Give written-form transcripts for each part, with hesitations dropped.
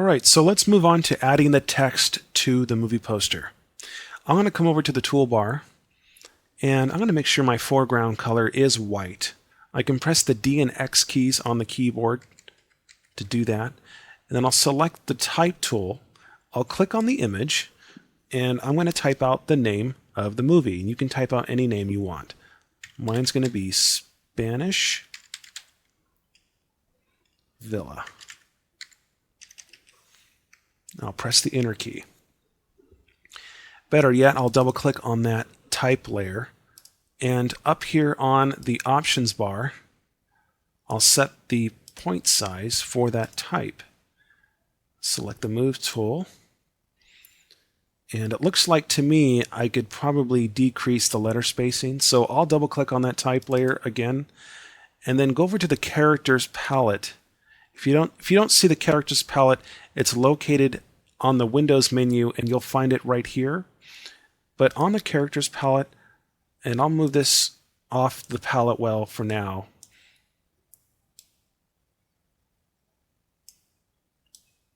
Alright, so let's move on to adding the text to the movie poster. I'm going to come over to the toolbar and I'm going to make sure my foreground color is white. I can press the D and X keys on the keyboard to do that. And then I'll select the type tool. I'll click on the image and I'm going to type out the name of the movie. And you can type out any name you want. Mine's going to be Spanish Villa. I'll press the Enter key. Better yet, I'll double click on that type layer, and up here on the options bar I'll set the point size for that type. Select the Move tool, and it looks like to me I could probably decrease the letter spacing, so I'll double click on that type layer again and then go over to the characters palette. If you don't see the characters palette, it's located on the Windows menu and you'll find it right here. But on the characters palette, and I'll move this off the palette well for now.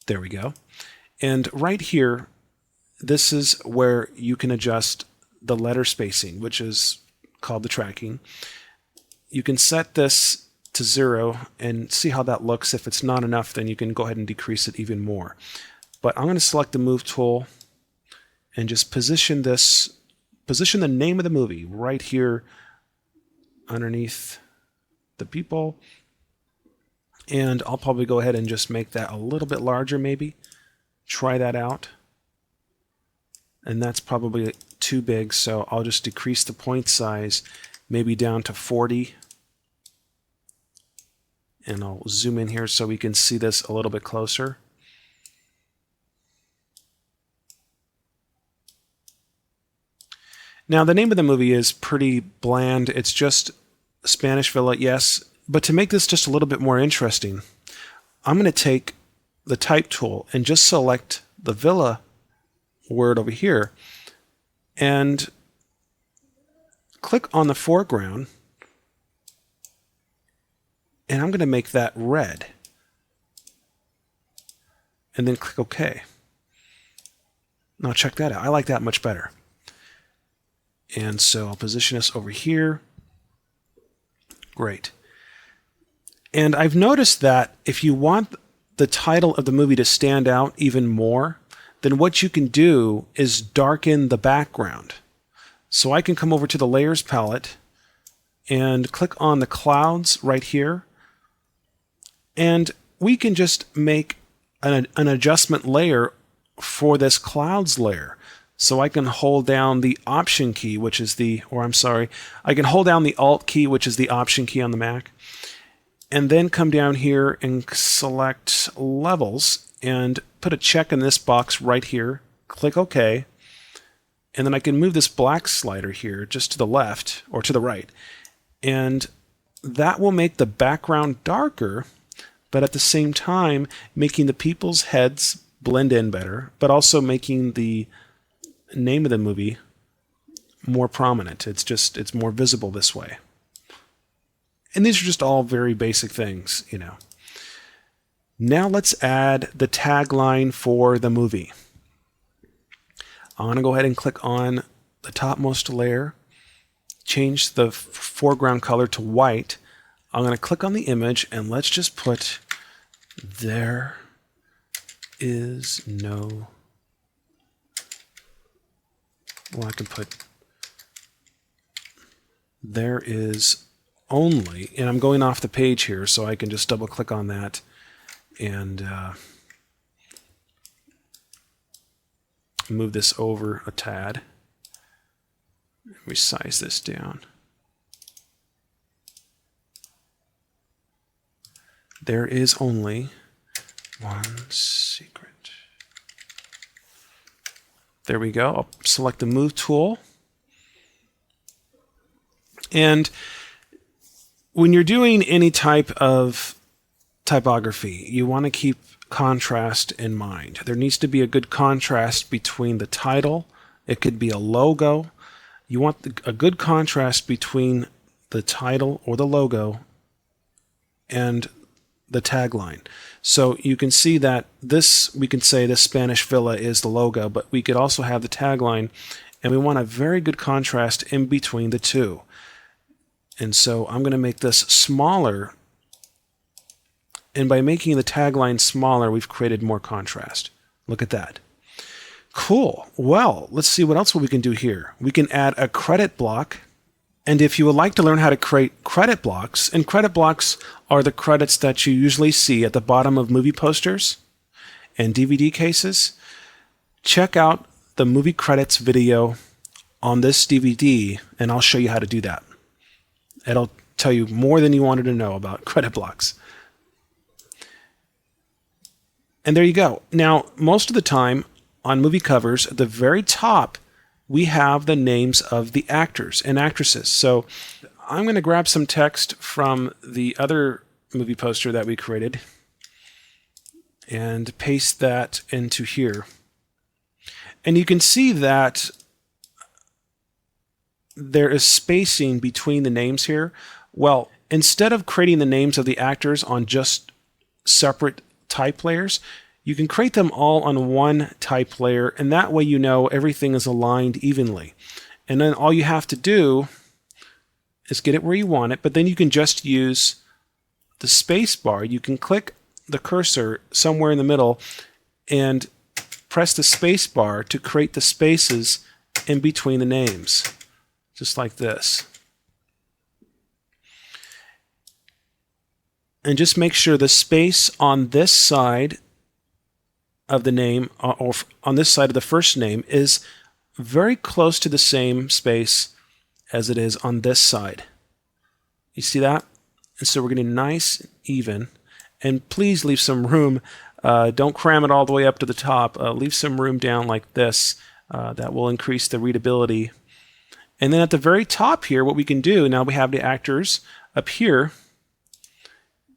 There we go. And right here, this is where you can adjust the letter spacing, which is called the tracking. You can set this to 0 and see how that looks. If it's not enough, then you can go ahead and decrease it even more. But I'm going to select the Move tool and just position the name of the movie right here underneath the people. And I'll probably go ahead and just make that a little bit larger maybe. Try that out. And that's probably too big, so I'll just decrease the point size maybe down to 40. And I'll zoom in here so we can see this a little bit closer. Now, the name of the movie is pretty bland. It's just Spanish Villa, yes. But to make this just a little bit more interesting, I'm going to take the type tool and just select the Villa word over here and click on the foreground. And I'm going to make that red. And then click OK. Now check that out. I like that much better. And so I'll position this over here. Great. And I've noticed that if you want the title of the movie to stand out even more, then what you can do is darken the background. So I can come over to the Layers palette and click on the clouds right here. And we can just make an adjustment layer for this clouds layer. So I can hold down the Option key, which is I can hold down the Alt key, which is the Option key on the Mac, and then come down here and select Levels and put a check in this box right here. Click OK. And then I can move this black slider here just to the left or to the right. And that will make the background darker, but at the same time making the people's heads blend in better, but also making the name of the movie more prominent. It's more visible this way. And these are just all very basic things, you know. Now let's add the tagline for the movie. I'm going to go ahead and click on the topmost layer, change the foreground color to white. I'm going to click on the image and let's just put "There is no..." Well, I can put "There is only," and I'm going off the page here, so I can just double click on that and move this over a tad. Resize this down. There is only one secret. There we go. I'll select the Move tool. And when you're doing any type of typography, you want to keep contrast in mind. There needs to be a good contrast between the title. It could be a logo. You want a good contrast between the title or the logo and the tagline. So you can see that this, we can say this Spanish villa is the logo, but we could also have the tagline, and we want a very good contrast in between the two. And so I'm going to make this smaller, and by making the tagline smaller, we've created more contrast. Look at that. Cool. Well, let's see what else we can do here. We can add a credit block. And if you would like to learn how to create credit blocks, and credit blocks are the credits that you usually see at the bottom of movie posters and DVD cases, check out the movie credits video on this DVD, and I'll show you how to do that. It'll tell you more than you wanted to know about credit blocks. And there you go. Now, most of the time on movie covers, at the very top, we have the names of the actors and actresses. So I'm going to grab some text from the other movie poster that we created and paste that into here. And you can see that there is spacing between the names here. Well, instead of creating the names of the actors on just separate type layers, you can create them all on one type layer, and that way you know everything is aligned evenly. And then all you have to do is get it where you want it, but then you can just use the space bar. You can click the cursor somewhere in the middle and press the space bar to create the spaces in between the names, just like this. And just make sure the space on this side of the name, or on this side of the first name, is very close to the same space as it is on this side. You see that? And so we're getting nice, even. And please leave some room. Don't cram it all the way up to the top. Leave some room down like this. That will increase the readability. And then at the very top here, what we can do, now we have the actors up here,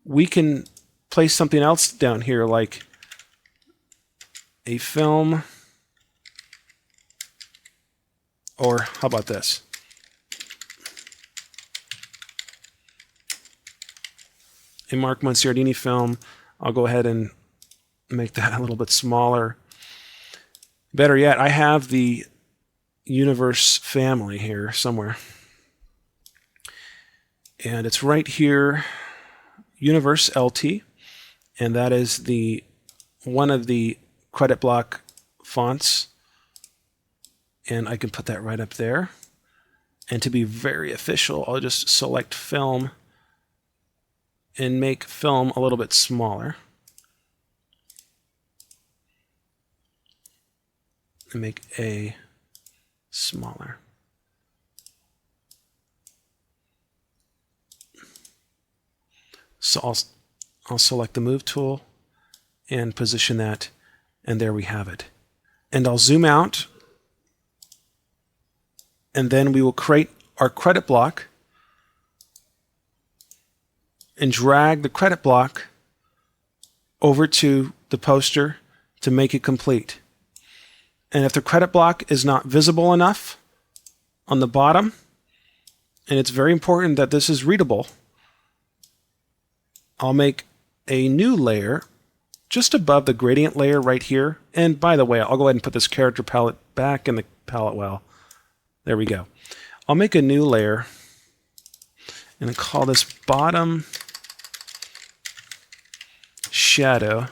we can place something else down here, like a film, or how about this? A Mark Monsiardini film. I'll go ahead and make that a little bit smaller. Better yet, I have the Universe family here somewhere. And it's right here, Universe LT, and that is the one of the credit block fonts, and I can put that right up there. And to be very official, I'll just select film and make film a little bit smaller, and make A smaller. So I'll select the move tool and position that, and there we have it. And I'll zoom out, and then we will create our credit block and drag the credit block over to the poster to make it complete. And if the credit block is not visible enough on the bottom, and it's very important that this is readable, I'll make a new layer just above the gradient layer right here. And by the way, I'll go ahead and put this character palette back in the palette well. There we go. I'll make a new layer and call this bottom shadow.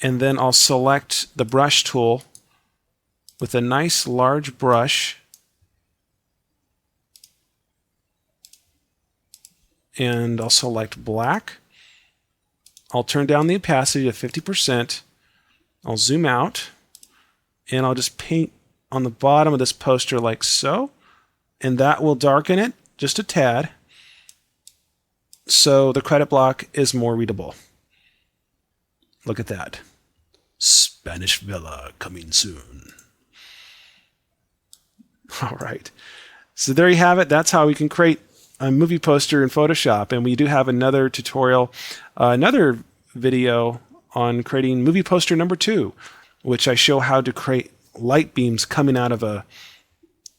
And then I'll select the brush tool with a nice large brush, and I'll select black. I'll turn down the opacity to 50%. I'll zoom out, and I'll just paint on the bottom of this poster like so, and that will darken it just a tad so the credit block is more readable. Look at that. Spanish Villa coming soon. All right. So there you have it. That's how we can create a movie poster in Photoshop. And we do have another tutorial, another video on creating movie poster number 2, which I show how to create light beams coming out of a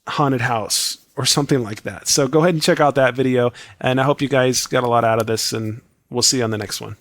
haunted house or something like that. So go ahead and check out that video. And I hope you guys got a lot out of this and We'll see you on the next one.